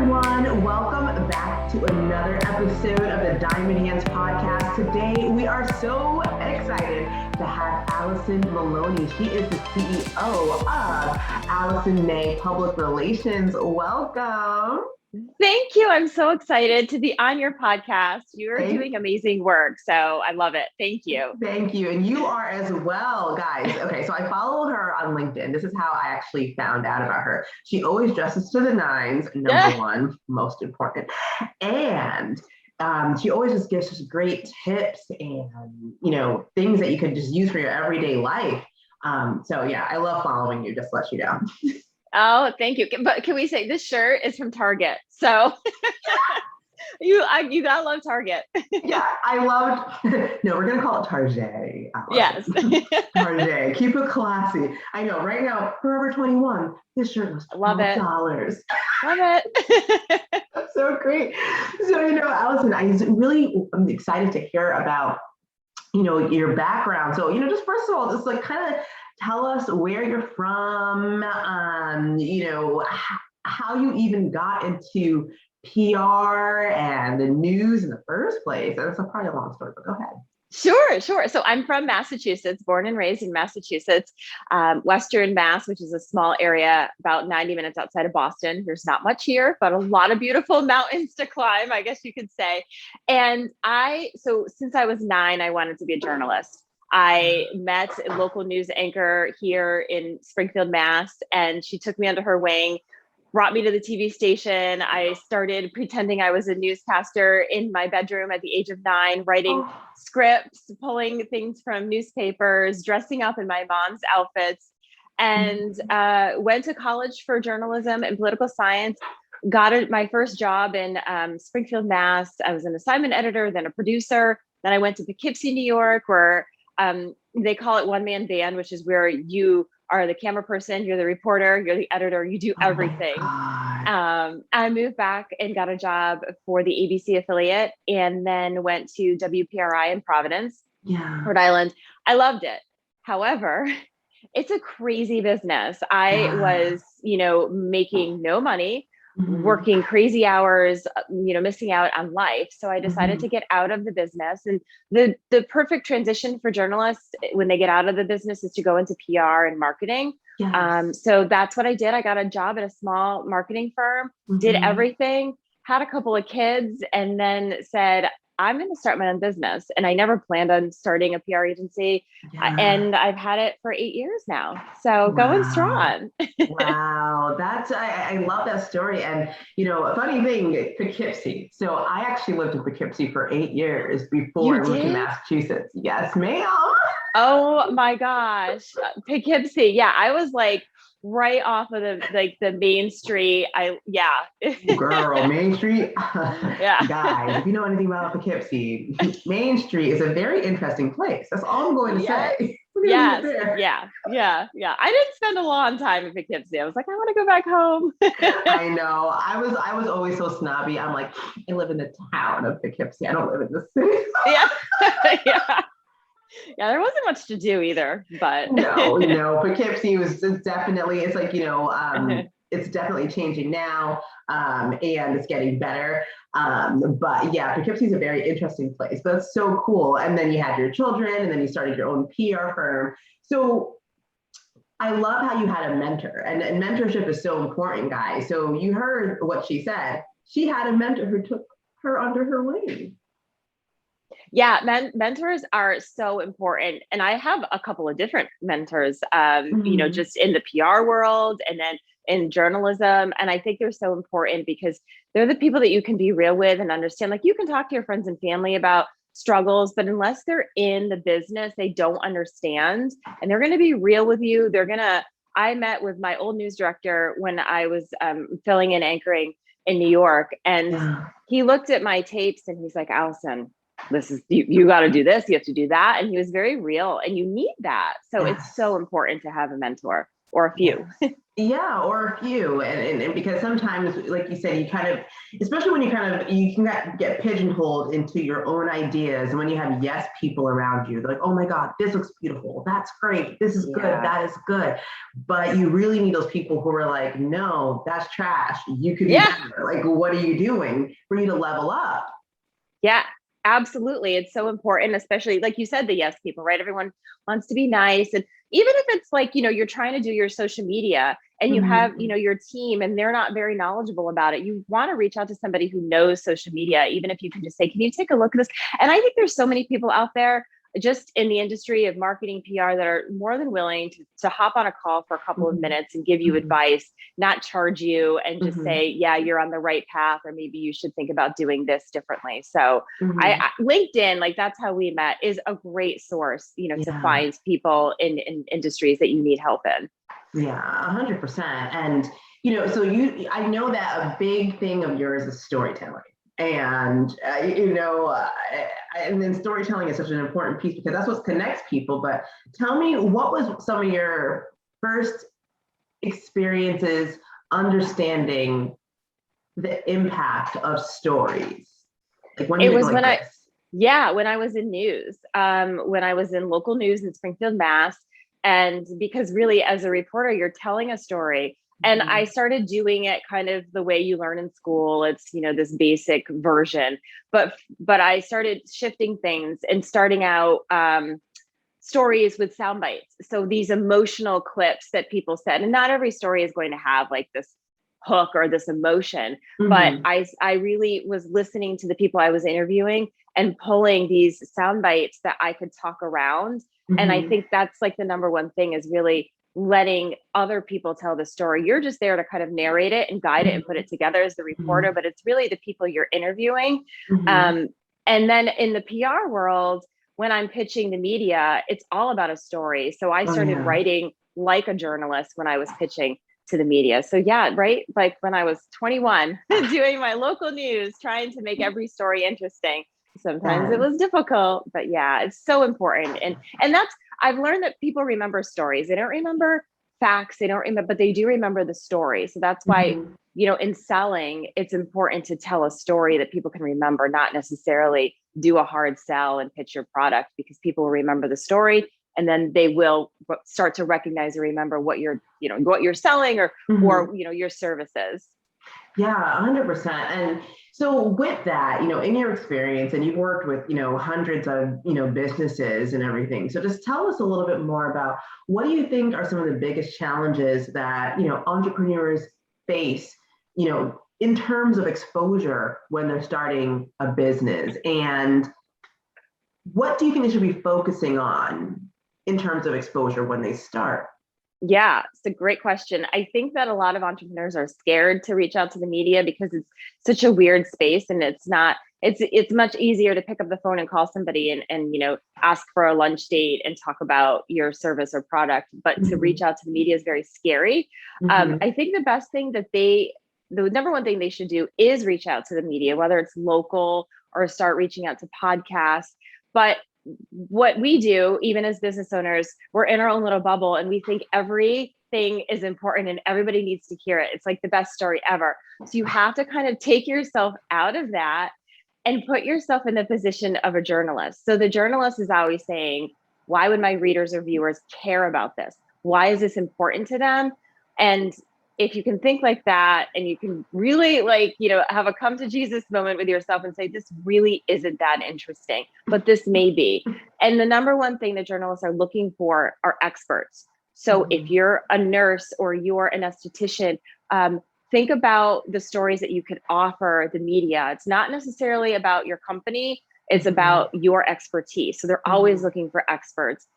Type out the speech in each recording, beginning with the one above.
everyone. Welcome back to another episode of the Diamond Hands podcast. Today, we are so excited to have Alison Maloni. She is the CEO of Alison and I Public Relations. Welcome. Thank you. I'm so excited to be on your podcast. You're doing amazing work. So I love it. Thank you. Thank you. And you are as well, guys. Okay, so I follow her on LinkedIn. This is how I actually found out about her. She always dresses to the nines, number one, most important. And she always just gives us great tips and, things that you could just use for your everyday life. So yeah, I love following you, just to let you know. Oh, thank you. But can we say this shirt is from Target? So you gotta love Target. Yeah, I loved. No, we're gonna call it Target. Yes. Target. Keep it classy. I know. Right now, Forever 21. This shirt was $12. Love it. That's so great. So Alison, I'm excited to hear about your background. So just first of all, just like kind of tell us where you're from, how you even got into PR and the news in the first place. That's probably a long story, but go ahead. Sure. So I'm from Massachusetts, born and raised in Massachusetts, Western Mass, which is a small area about 90 minutes outside of Boston. There's not much here, but a lot of beautiful mountains to climb, I guess you could say. And so since I was 9, I wanted to be a journalist. I met a local news anchor here in Springfield, Mass, and she took me under her wing, brought me to the TV station. I started pretending I was a newscaster in my bedroom at the age of 9, writing scripts, pulling things from newspapers, dressing up in my mom's outfits, and went to college for journalism and political science. Got my first job in Springfield, Mass. I was an assignment editor, then a producer. Then I went to Poughkeepsie, New York, where they call it one-man band, which is where you are the camera person, you're the reporter, you're the editor, you do everything. I moved back and got a job for the ABC affiliate, and then went to WPRI in Providence, Rhode Island. I loved it. However, it's a crazy business. I was, making no money, working crazy hours, missing out on life. So I decided to get out of the business. And the perfect transition for journalists when they get out of the business is to go into PR and marketing. So that's what I did. I got a job at a small marketing firm, did everything, had a couple of kids, and then said, I'm going to start my own business. And I never planned on starting a PR agency. And I've had it for 8 years now. So going strong. Wow. I love that story. And, a funny thing, Poughkeepsie. So I actually lived in Poughkeepsie for 8 years before I moved to Massachusetts. Yes, ma'am. Oh my gosh. Poughkeepsie. Yeah. I was like right off of the main street. Girl, Main Street. Yeah. Guys, if you know anything about Poughkeepsie, Main Street is a very interesting place. That's all I'm going to say. Yes. Yeah. I didn't spend a long time in Poughkeepsie. I was like, I want to go back home. I know. I was always so snobby. I'm like, I live in the town of Poughkeepsie. I don't live in the city. Yeah, there wasn't much to do either, but no, Poughkeepsie it's definitely, it's like, it's definitely changing now, and it's getting better. But yeah, Poughkeepsie is a very interesting place. That's so cool. And then you had your children, and then you started your own PR firm. So I love how you had a mentor, and mentorship is so important, guys. So you heard what she said. She had a mentor who took her under her wing. Yeah, mentors are so important. And I have a couple of different mentors, just in the PR world and then in journalism. And I think they're so important because they're the people that you can be real with and understand. Like, you can talk to your friends and family about struggles, but unless they're in the business, they don't understand. And they're going to be real with you. I met with my old news director when I was filling and anchoring in New York. And he looked at my tapes and he's like, Alison, this is, you got to do this, you have to do that. And he was very real, and you need that. So it's so important to have a mentor. or a few. Yeah, or a few. And because sometimes, like you said, you kind of, especially when you can get pigeonholed into your own ideas. And when you have yes people around you, they're like, oh my God, this looks beautiful. That's great. This is good. That is good. But you really need those people who are like, no, that's trash. You could be better. Like, what are you doing for you to level up? Yeah, absolutely. It's so important, especially like you said, the yes people, right? Everyone wants to be nice. And even if it's like, you're trying to do your social media and you have, your team and they're not very knowledgeable about it, you want to reach out to somebody who knows social media, even if you can just say, can you take a look at this? And I think there's so many people out there just in the industry of marketing PR that are more than willing to hop on a call for a couple of minutes and give you advice, not charge you, and just say, yeah, you're on the right path, or maybe you should think about doing this differently. So I LinkedIn, like that's how we met, is a great source, to find people in industries that you need help in. Yeah, 100%. And, so I know that a big thing of yours is storytelling. And, and then storytelling is such an important piece because that's what connects people. But tell me, what was some of your first experiences understanding the impact of stories? Like when it was when when I was in news, when I was in local news in Springfield, Mass. And because really as a reporter, you're telling a story. And I started doing it kind of the way you learn in school. It's, this basic version, but I started shifting things and starting out stories with sound bites. So these emotional clips that people said, and not every story is going to have like this hook or this emotion, but I really was listening to the people I was interviewing and pulling these sound bites that I could talk around. And I think that's like the number one thing, is really letting other people tell the story. You're just there to kind of narrate it and guide it and put it together as the reporter, but it's really the people you're interviewing. And then in the PR world, when I'm pitching the media, it's all about a story. So I started writing like a journalist when I was pitching to the media. So yeah, right. Like when I was 21, doing my local news, trying to make every story interesting. Sometimes it was difficult, but yeah, it's so important. And that's, I've learned that people remember stories. They don't remember facts. They don't remember, but they do remember the story. So that's why, in selling, it's important to tell a story that people can remember, not necessarily do a hard sell and pitch your product, because people will remember the story and then they will start to recognize or remember what you're selling or your services. Yeah, 100%. And so with that, in your experience, and you've worked with, hundreds of, businesses and everything. So just tell us a little bit more about, what do you think are some of the biggest challenges that, entrepreneurs face, in terms of exposure when they're starting a business? And what do you think they should be focusing on in terms of exposure when they start? Yeah, it's a great question. I think that a lot of entrepreneurs are scared to reach out to the media because it's such a weird space, and it's much easier to pick up the phone and call somebody and ask for a lunch date and talk about your service or product. But to reach out to the media is very scary. I think the best thing that the number one thing they should do is reach out to the media, whether it's local or start reaching out to podcasts. But what we do, even as business owners, we're in our own little bubble and we think everything is important and everybody needs to hear it. It's like the best story ever. So you have to kind of take yourself out of that and put yourself in the position of a journalist. So the journalist is always saying, why would my readers or viewers care about this? Why is this important to them? And if you can think like that, and you can really have a come to Jesus moment with yourself and say, this really isn't that interesting, but this may be. And the number one thing that journalists are looking for are experts. So if you're a nurse or you're an esthetician, think about the stories that you could offer the media. It's not necessarily about your company, it's about your expertise. So they're always looking for experts.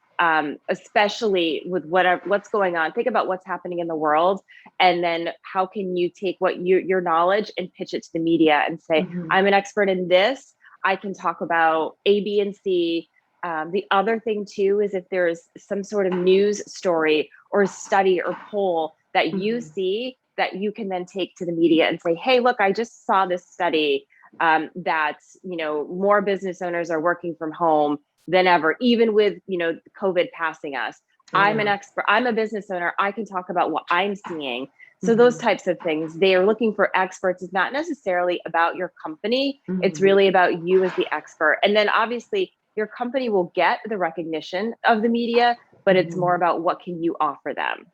Especially with what's going on. Think about what's happening in the world, and then how can you take what your knowledge and pitch it to the media and say, I'm an expert in this. I can talk about A, B, and C. The other thing too is if there's some sort of news story or study or poll that you see that you can then take to the media and say, hey, look, I just saw this study that more business owners are working from home than ever, even with COVID passing us. I'm an expert. I'm a business owner. I can talk about what I'm seeing. So those Mhm. types of things, they are looking for experts. It's not necessarily about your company. It's Mhm. really about you as the expert. And then obviously your company will get the recognition of the media, but it's more Mhm. about what can you offer them.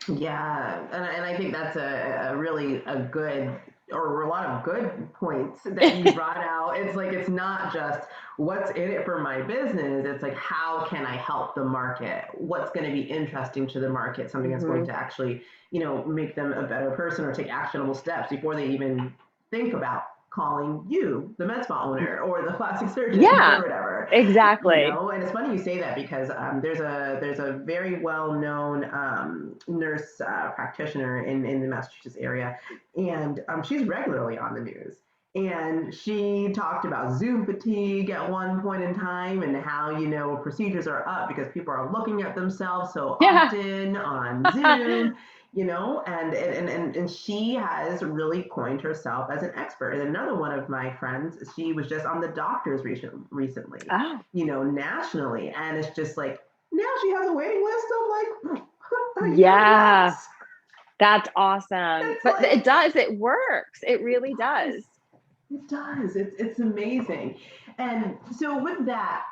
Yeah, and I think that's a really a good or a lot of good points that you brought out. It's like it's not just what's in it for my business. It's like how can I help the market? What's going to be interesting to the market? Something that's going Hmm. to actually, make them a better person or take actionable steps before they even think about calling you, the Medspa owner or the plastic surgeon or Yeah, whatever. exactly. And it's funny you say that because there's a very well known nurse practitioner in the Massachusetts area, and she's regularly on the news. And she talked about Zoom fatigue at one point in time and how, procedures are up because people are looking at themselves so Yeah. often on Zoom, and she has really coined herself as an expert. And another one of my friends, she was just on the doctors recently, Oh, nationally. And it's just like, now she has a waiting list of like a year yeah. plus. That's awesome. It's But it like, does, it works. It really it does. does. It does. It's amazing. And so with that,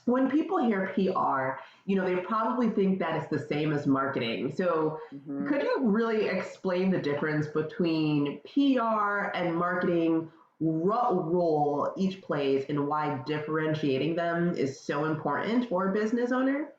when people hear PR, they probably think that it's the same as marketing. So Hmm. could you really explain the difference between PR and marketing, what role each plays, and why differentiating them is so important for a business owner?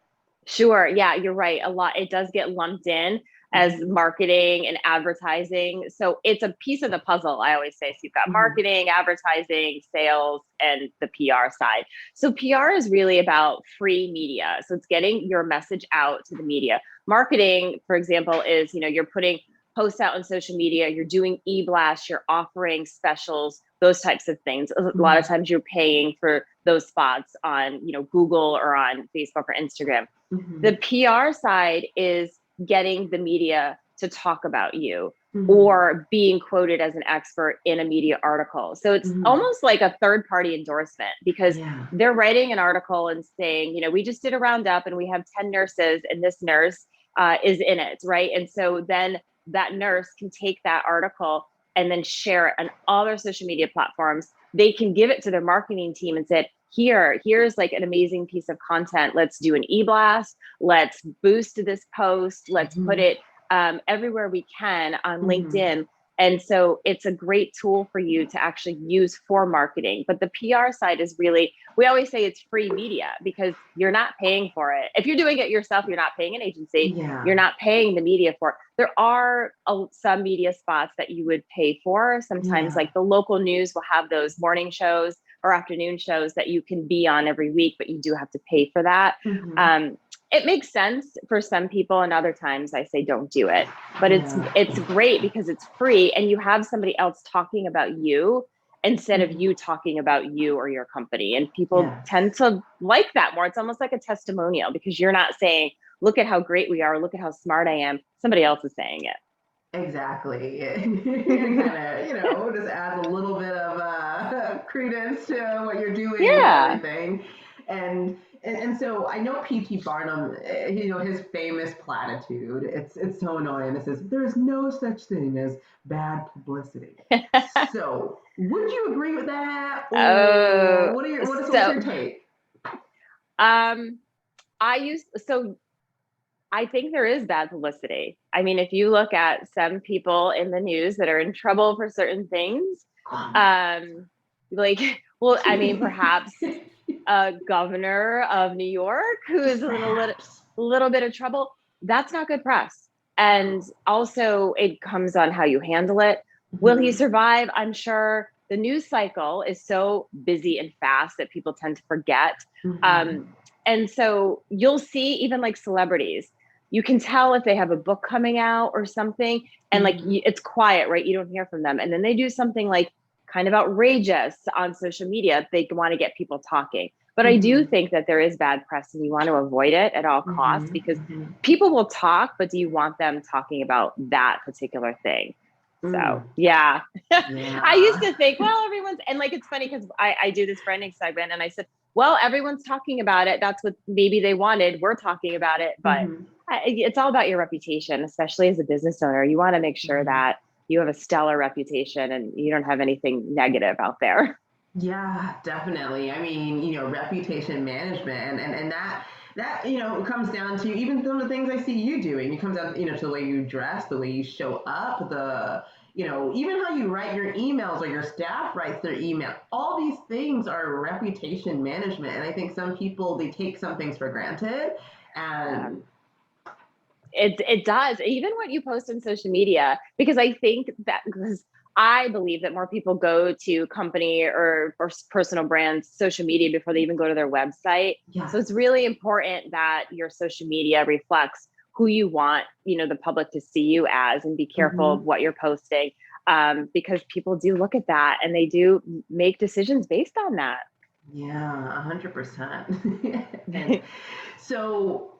Sure. Yeah, you're right. A lot, it does get lumped in as Mm-hmm. marketing and advertising. So it's a piece of the puzzle, I always say. So you've got Mm-hmm. marketing, advertising, sales, and the PR side. So PR is really about free media. So it's getting your message out to the media. Marketing, for example, is, you're putting posts out on social media, you're doing e-blasts, you're offering specials, those types of things. A lot of Mm-hmm. times you're paying for those spots on, Google or on Facebook or Instagram. Mm-hmm. The PR side is getting the media to talk about you Mm-hmm. or being quoted as an expert in a media article. So it's Mm-hmm. almost like a third party endorsement because Yeah. they're writing an article and saying, we just did a roundup and we have 10 nurses and this nurse is in it, right? And so then that nurse can take that article and then share it on all their social media platforms. They can give it to their marketing team and say, here's like an amazing piece of content. Let's do an e-blast. Let's boost this post. Let's put Mm-hmm. it everywhere we can on Mm-hmm. LinkedIn. And so it's a great tool for you to actually use for marketing. But the PR side is really, we always say it's free media because you're not paying for it. If you're doing it yourself, you're not paying an agency, you're Yeah. not paying the media for it. There are some media spots that you would pay for. Sometimes, Yeah. like the local news will have those morning shows or afternoon shows that you can be on every week, but you do have to pay for that. Mm-hmm. Um, it makes sense for some people, and other times I say don't do it. But Yeah. it's great because it's free, and you have somebody else talking about you instead of Mm-hmm. you talking about you or your company. And people Yes. tend to like that more. It's almost like a testimonial because you're not saying, "Look at how great we are. Look at how smart I am." Somebody else is saying it. Exactly. It kind of, just adds a little bit of credence to what you're doing and Yeah. everything. And so I know P.T. Barnum, his famous platitude. It's so annoying. It says there's no such thing as bad publicity. So would you agree with that, or Oh, what's so your take? um, I think there is bad publicity. I mean, if you look at some people in the news that are in trouble for certain things, um, like, well, I mean, perhaps a governor of New York who is in Perhaps. a little bit of trouble, that's not good press. And also, it comes on how you handle it. Will he Mhm. survive? I'm sure the news cycle is so busy and fast that people tend to forget. Mhm. Um, and so you'll see even like celebrities, you can tell if they have a book coming out or something, and like Mhm. it's quiet, right? You don't hear from them. And then they do something like kind of outrageous on social media. They want to get people talking. But I do Mhm. think that there is bad press and you want to avoid it at all costs Mhm. because Mhm. people will talk, but do you want them talking about that particular thing? So Mm. yeah, I used Yeah. to think, well, everyone's, and like, it's funny because I do this branding segment and I said, well, everyone's talking about it. That's what maybe they wanted. We're talking about it, but it's all about your reputation, especially as a business owner. You want to make sure that you have a stellar reputation and you don't have anything negative out there. Yeah, definitely. I mean, reputation management and that, comes down to even some of the things I see you doing. It comes down, to the way you dress, the way you show up, even how you write your emails or your staff writes their email. All these things are reputation management. And I think some people, they take some things for granted. And it does, even what you post on social media, because I believe that more people go to company or personal brands social media before they even go to their website. yeah. So it's really important that your social media reflects who you want, the public to see you as, and be careful of what you're posting, because people do look at that and they do make decisions based on that. Yeah, 100%. So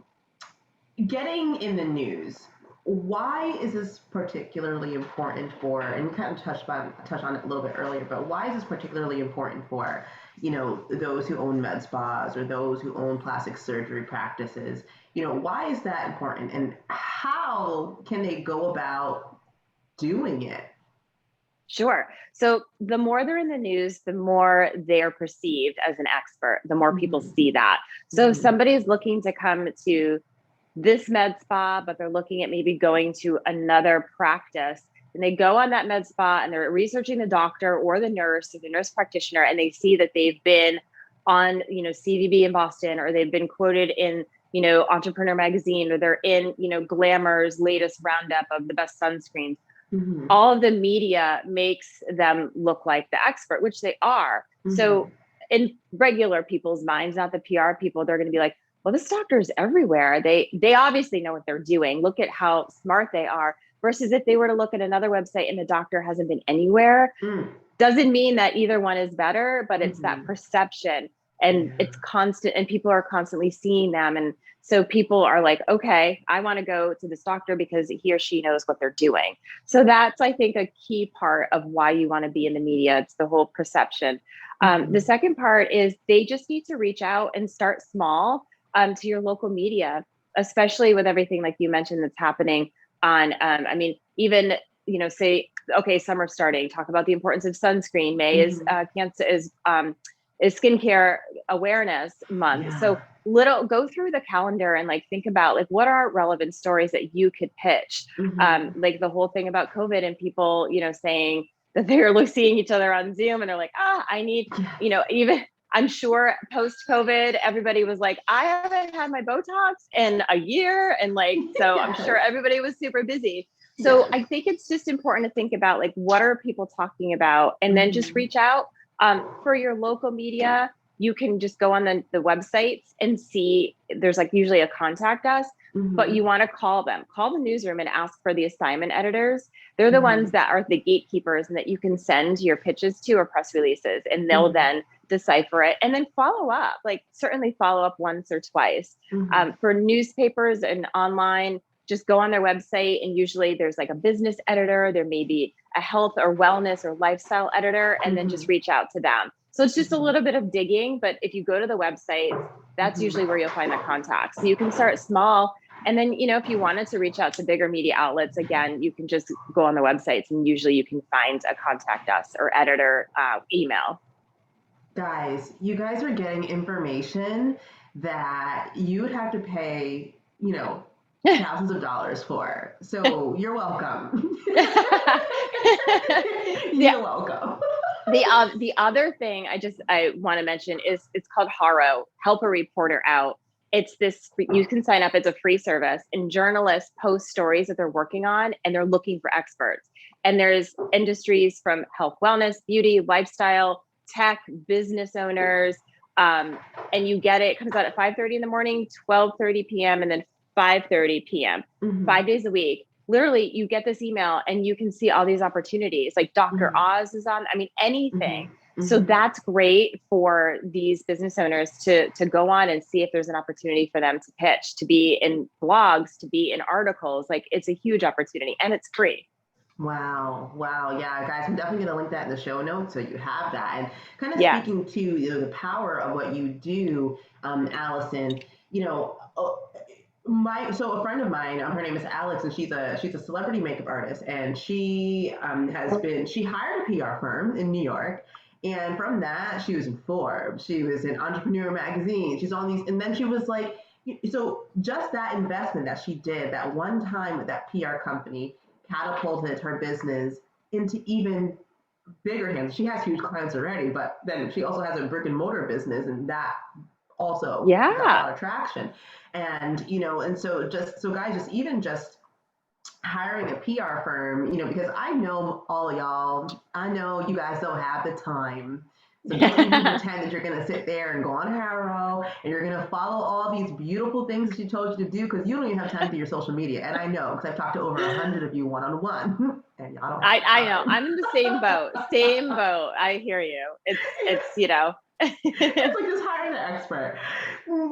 getting in the news, why is this particularly important for, and you kind of touched on it a little bit earlier, but why is this particularly important for, those who own med spas or those who own plastic surgery practices? Why is that important, and how can they go about doing it? Sure. So the more they're in the news, the more they're perceived as an expert, the more people see that. So if somebody's looking to come to this med spa, but they're looking at maybe going to another practice, and they go on that med spa and they're researching the doctor or the nurse practitioner, and they see that they've been on, CVB in Boston, or they've been quoted in, Entrepreneur Magazine, or they're in, Glamour's latest roundup of the best sunscreens. All of the media makes them look like the expert, which they are. So in regular people's minds, not the PR people, they're going to be like, well, this doctor is everywhere. They obviously know what they're doing. Look at how smart they are. Versus if they were to look at another website and the doctor hasn't been anywhere, doesn't mean that either one is better, but it's that perception, and it's constant, and people are constantly seeing them. And so people are like, okay, I want to go to this doctor because he or she knows what they're doing. So that's, I think, a key part of why you want to be in the media. It's the whole perception. The second part is they just need to reach out and start small, to your local media, especially with everything like you mentioned that's happening on, even, say, okay, summer starting, talk about the importance of sunscreen. May is cancer is skincare awareness month. So go through the calendar and think about what are relevant stories that you could pitch. Like the whole thing about COVID and people, saying that they're seeing each other on Zoom and they're like, I need, even I'm sure post-COVID, everybody was like, I haven't had my Botox in a year. And so I'm sure everybody was super busy. So I think it's just important to think about what are people talking about, and then just reach out. For your local media, you can just go on the websites and see there's usually a contact us, but you want to call the newsroom and ask for the assignment editors. They're the ones that are the gatekeepers and that you can send your pitches to or press releases, and they'll then decipher it and then follow up, certainly follow up once or twice. For newspapers and online, just go on their website, and usually there's a business editor, there may be a health or wellness or lifestyle editor, and then just reach out to them. So it's just a little bit of digging, but if you go to the website, that's usually where you'll find the contacts. So you can start small, and then, if you wanted to reach out to bigger media outlets, again, you can just go on the websites, and usually you can find a contact us or editor email. Guys, you guys are getting information that you would have to pay, thousands of dollars for. So you're welcome. You're welcome. The other thing I want to mention is it's called HARO, Help a Reporter Out. It's this, you can sign up, it's a free service, and journalists post stories that they're working on and they're looking for experts. And there's industries from health, wellness, beauty, lifestyle, tech, business owners. And you get it comes out at 5:30 in the morning, 12:30 p.m. and then 5:30 p.m. 5 days a week. Literally, you get this email and you can see all these opportunities. Dr. Oz is on, anything. So that's great for these business owners to go on and see if there's an opportunity for them to pitch, to be in blogs, to be in articles. It's a huge opportunity, and it's free. Wow. Wow. Yeah, guys, I'm definitely going to link that in the show notes so you have that. And kind of Yes. speaking to, the power of what you do, Allison, you know, so a friend of mine, her name is Alex, and she's a celebrity makeup artist, and she hired a PR firm in New York, and from that she was in Forbes, she was in Entrepreneur magazine, she's on these, and then she was like, so just that investment that she did that one time with that PR company catapulted her business into even bigger hands. She has huge clients already, but then she also has a brick and mortar business, and that also got a Yeah. lot of traction. And and so just so guys, just even just hiring a PR firm, because I know all of y'all, I know you guys don't have the time. So don't even pretend that you're going to sit there and go on Harrow and you're going to follow all these beautiful things that she told you to do because you don't even have time to do your social media. And I know because I've talked to over 100 of you one-on-one and y'all don't have I know. time. I'm in the same boat. Same boat. I hear you. It's. It's like just hiring an expert.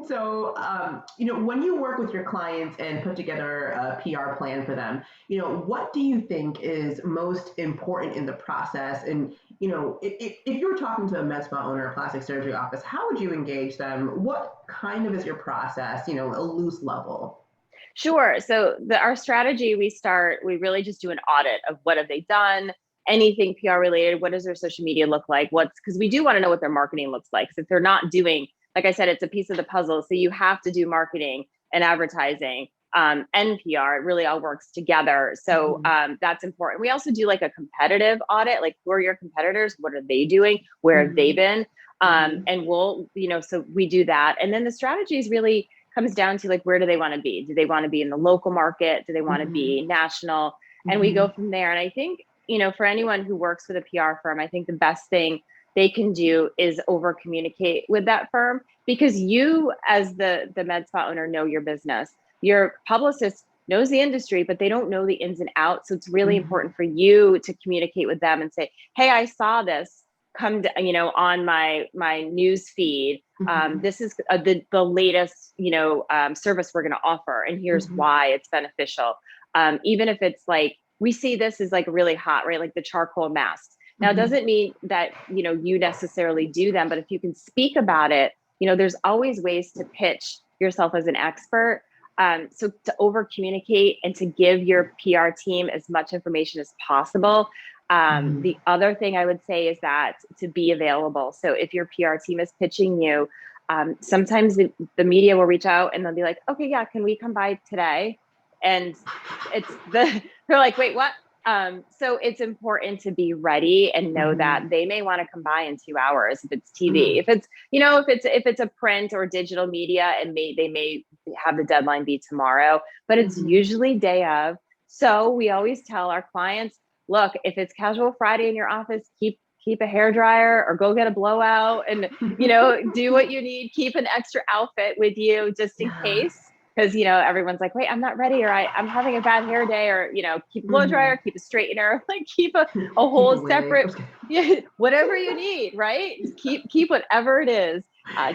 So, when you work with your clients and put together a PR plan for them, what do you think is most important in the process? And, if you were talking to a med spa owner, a plastic surgery office, how would you engage them? What kind of is your process, a loose level? Sure. So our strategy, we really just do an audit of what have they done, anything PR related, what does their social media look like? Because we do want to know what their marketing looks like. So if they're not doing, like I said, it's a piece of the puzzle. So you have to do marketing and advertising, and PR. It really all works together. So Mm-hmm. that's important. We also do like a competitive audit, like who are your competitors? What are they doing? Where have they Mm-hmm. been? Mm-hmm. And so we do that. And then the strategy is really comes down to like, where do they want to be? Do they want to be in the local market? Do they want to Mm-hmm. be national? And we Mm-hmm. go from there. And I think, for anyone who works with a PR firm, I think the best thing they can do is over communicate with that firm, because you as the med spa owner know your business. Your publicist knows the industry, but they don't know the ins and outs. So it's really Mm-hmm. important for you to communicate with them and say, hey, I saw this come to, on my news feed. Mm-hmm. This is the latest service we're going to offer, and here's Mm-hmm. why it's beneficial. Even if it's like we see this is like really hot, right? Like the charcoal masks. Now, it Mm-hmm. doesn't mean that you necessarily do them, but if you can speak about it, there's always ways to pitch yourself as an expert. So to over communicate and to give your PR team as much information as possible. Mm-hmm. The other thing I would say is that to be available. So if your PR team is pitching you, sometimes the media will reach out and they'll be like, okay, yeah, can we come by today? And they're like, wait, what? So it's important to be ready and know Mm-hmm. that they may want to come by in 2 hours if it's TV. Mm-hmm. If it's a print or digital media, and they may have the deadline be tomorrow, but it's Mm-hmm. usually day of. So we always tell our clients, look, if it's casual Friday in your office, keep a hair dryer or go get a blowout, and do what you need. Keep an extra outfit with you just in Yeah. case, because everyone's like, wait, I'm not ready, or I'm having a bad hair day, or keep a blow Mm-hmm. dryer, keep a straightener, like keep a Keep a whole wig. separate, yeah, whatever you need, right? Keep whatever it is.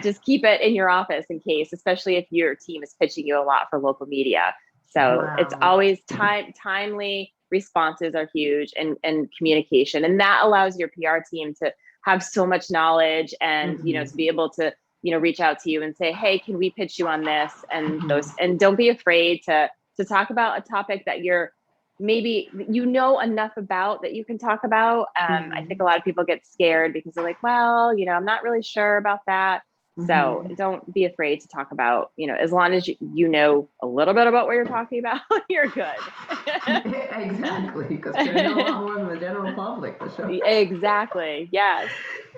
Just keep it in your office in case, especially if your team is pitching you a lot for local media. So it's Wow. always timely responses are huge, and communication, and that allows your PR team to have so much knowledge, and Mm-hmm. to be able to reach out to you and say, hey, can we pitch you on this? And Mm-hmm. don't be afraid to talk about a topic that you're maybe enough about that you can talk about. I Mm-hmm. think a lot of people get scared because they're like, well, I'm not really sure about that. So Mm-hmm. don't be afraid to talk about, as long as you know a little bit about what you're talking about, you're good. Exactly, because you're gonna know a lot more than the general public for sure. Exactly. Yes.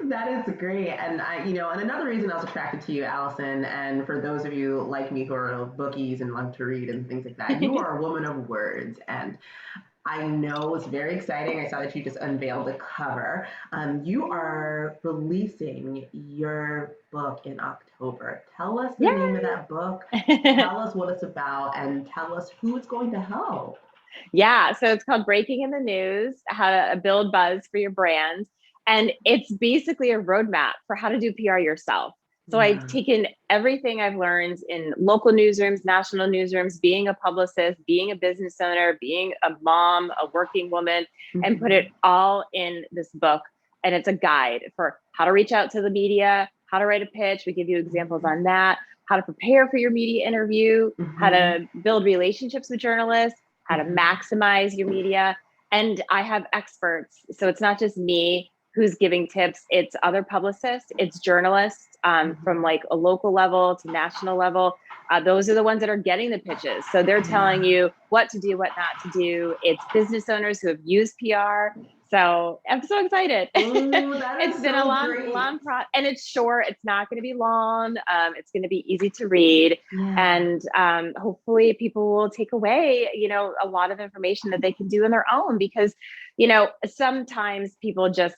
That is great. And and another reason I was attracted to you, Allison, and for those of you like me who are bookies and love to read and things like that, you are a woman of words. And I know it's very exciting. I saw that you just unveiled the cover. You are releasing your book in October. Tell us the name of that book. Yeah. Tell us what it's about, and tell us who it's going to help. Yeah, so it's called Breaking in the News: How to Build Buzz for Your Brand. And it's basically a roadmap for how to do PR yourself. So I've taken everything I've learned in local newsrooms, national newsrooms, being a publicist, being a business owner, being a mom, a working woman, and put it all in this book. And it's a guide for how to reach out to the media, how to write a pitch. We give you examples on that, how to prepare for your media interview, how to build relationships with journalists, how to maximize your media. And I have experts. So it's not just me who's giving tips, it's other publicists, it's journalists from like a local level to national level. Those are the ones that are getting the pitches. So they're telling you what to do, what not to do. It's business owners who have used PR. So I'm so excited. Ooh, It's been a long process, and it's short. It's not going to be long. It's going to be easy to read, and hopefully people will take away, a lot of information that they can do on their own, because, sometimes people just,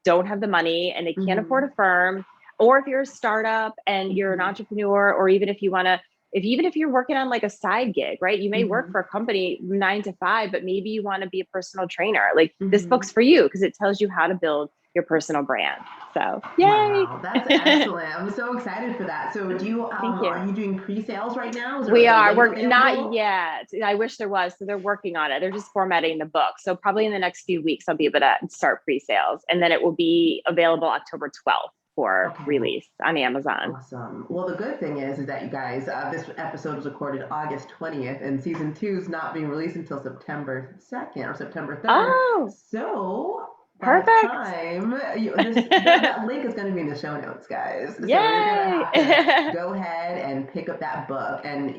don't have the money and they can't afford a firm. Or if you're a startup and you're an entrepreneur, or even if you want to, even if you're working on like a side gig, right? You may work for a company 9 to 5, but maybe you want to be a personal trainer. Like this book's for you because it tells you how to build your personal brand. So yay! Wow, that's excellent. I'm so excited for that. So do you, are you doing pre-sales right now? We are. We're not yet. I wish there was. So they're working on it. They're just formatting the book. So probably in the next few weeks, I'll be able to start pre-sales, and then it will be available October 12th. For release on Amazon. Awesome. Well, the good thing is that you guys, this episode was recorded August 20th, and season 2 is not being released until September 2nd or September 3rd. Oh, so perfect. Time, that link is going to be in the show notes, guys. So Yay! You're going to have to go ahead and pick up that book, and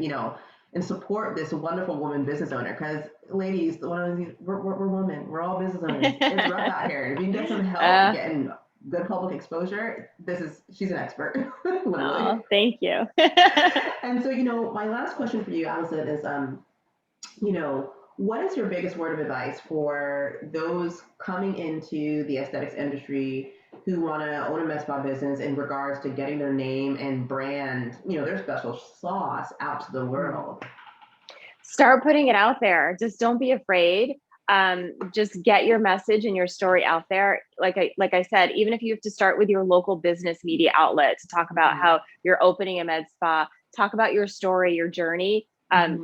and support this wonderful woman business owner. Because ladies, we're women. We're all business owners. It's rough out here. If you can get some help getting good public exposure, she's an expert. Oh, thank you. And so, my last question for you, Alison, is, what is your biggest word of advice for those coming into the aesthetics industry who want to own a Medspa business in regards to getting their name and brand, their special sauce out to the world? Start putting it out there. Just don't be afraid. Just get your message and your story out there. Like I said, even if you have to start with your local business media outlet to talk about how you're opening a med spa, talk about your story, your journey. I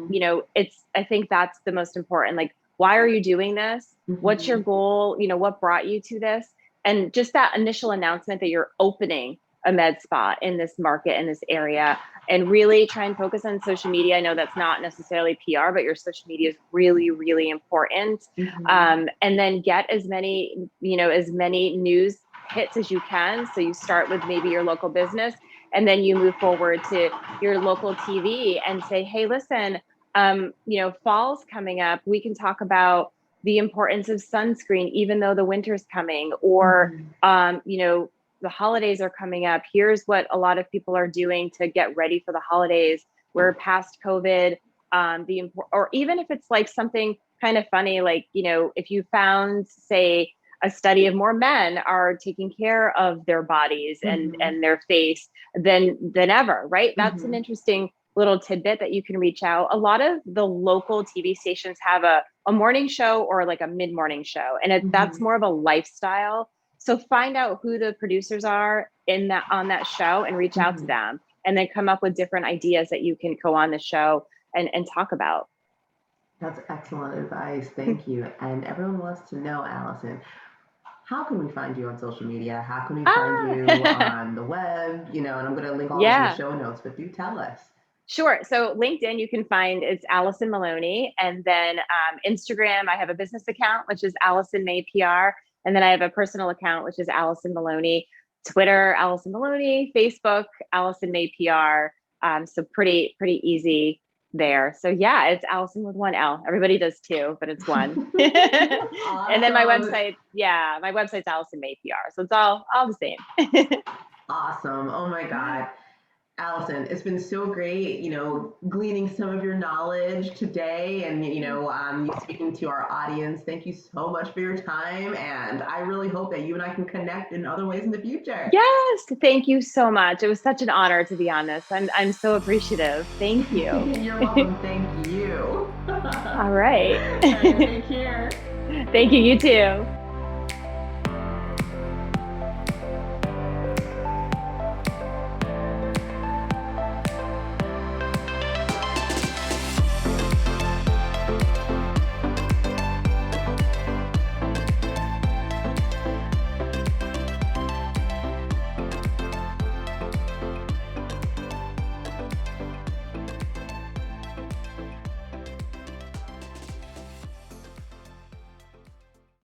think that's the most important. Like, why are you doing this? What's your goal? What brought you to this? And just that initial announcement that you're opening a med spa in this market, in this area, and really try and focus on social media. I know that's not necessarily PR, but your social media is really, really important. And then get as many news hits as you can. So you start with maybe your local business, and then you move forward to your local TV and say, hey, listen, fall's coming up. We can talk about the importance of sunscreen, even though the winter's coming, or, the holidays are coming up. Here's what a lot of people are doing to get ready for the holidays. We're past COVID. Or even if it's like something kind of funny, like, if you found, say, a study of more men are taking care of their bodies and their face than ever, right? That's an interesting little tidbit that you can reach out. A lot of the local TV stations have a morning show or like a mid-morning show, and that's more of a lifestyle. So find out who the producers are on that show and reach out to them, and then come up with different ideas that you can go on the show and talk about. That's excellent advice. Thank you. And everyone wants to know, Alison, how can we find you on social media? How can we find you on the web? And I'm going to link all this in the show notes, but do tell us. Sure. So LinkedIn, you can find it's Alison Maloni. And then Instagram, I have a business account, which is Alison May PR. And then I have a personal account, which is Alison Maloni. Twitter, Alison Maloni. Facebook, Alison May PR. So pretty easy there. So yeah, it's Alison with 1 L. Everybody does 2, but it's 1. Awesome. And then my website's Alison May PR. So it's all the same. Awesome. Oh my God. Alison, it's been so great, gleaning some of your knowledge today and, you speaking to our audience. Thank you so much for your time. And I really hope that you and I can connect in other ways in the future. Yes. Thank you so much. It was such an honor, to be honest. I'm so appreciative. Thank you. You're welcome. Thank you. All right. Take care. Thank you. You too.